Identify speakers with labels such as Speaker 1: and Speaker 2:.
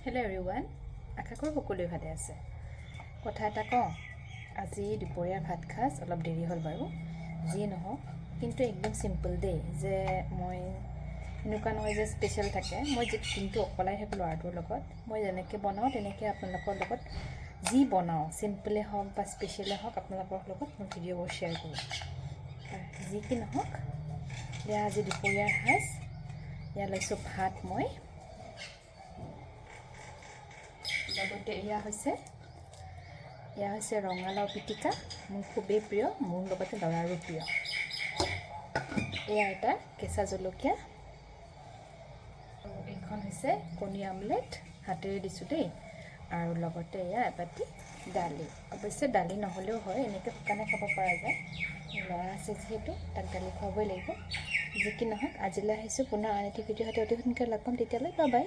Speaker 1: Hello' everyone, আশা কৰোঁ সকলোৱে ভালে আছে। কথা এটা কওঁ, আজি দুপৰীয়াৰ ভাত সাজ অলপ দেৰি হ'ল বাৰু, যিয়ে নহওক কিন্তু একদম চিম্পল দেই। যে মই এনেকুৱা নহয় যে স্পেচিয়েল থাকে, মই দিনটো অকলাই থাকোঁ ল'ৰাটোৰ লগত। মই যেনেকৈ বনাওঁ তেনেকৈ আপোনালোকৰ লগত যি বনাওঁ, চিম্পলে হওক বা স্পেচিয়েলে হওক, আপোনালোকৰ লগত মই ভিডিঅ'বোৰ শ্বেয়াৰ কৰোঁ। যি কি নহওক, এয়া আজি দুপৰীয়াৰ সাজ। এয়া লৈছোঁ ভাত মই, লগতে এয়া হৈছে ৰঙালাও পিটিকা, মোৰ খুবেই প্ৰিয়, মোৰ লগতে ল'ৰাৰো প্ৰিয়। এয়া এটা কেঁচা জলকীয়া, আৰু এইখন হৈছে কণী আমলেট, হাতেৰে দিছোঁ দেই। আৰু লগতে এয়া এবাটি দালি। অৱশ্যে দালি নহ'লেও হয়, এনেকৈ শুকানে খাব পৰা যায়। ল'ৰা আছে যিহেতু তাক দালি খুৱাবই লাগিব। যি কি নহওক, আজিলৈ আহিছোঁ পুনৰ আন এটি ভিডিঅ' সৈতে অতি সোনকালে লগ পাম, তেতিয়ালৈ বাই বাই।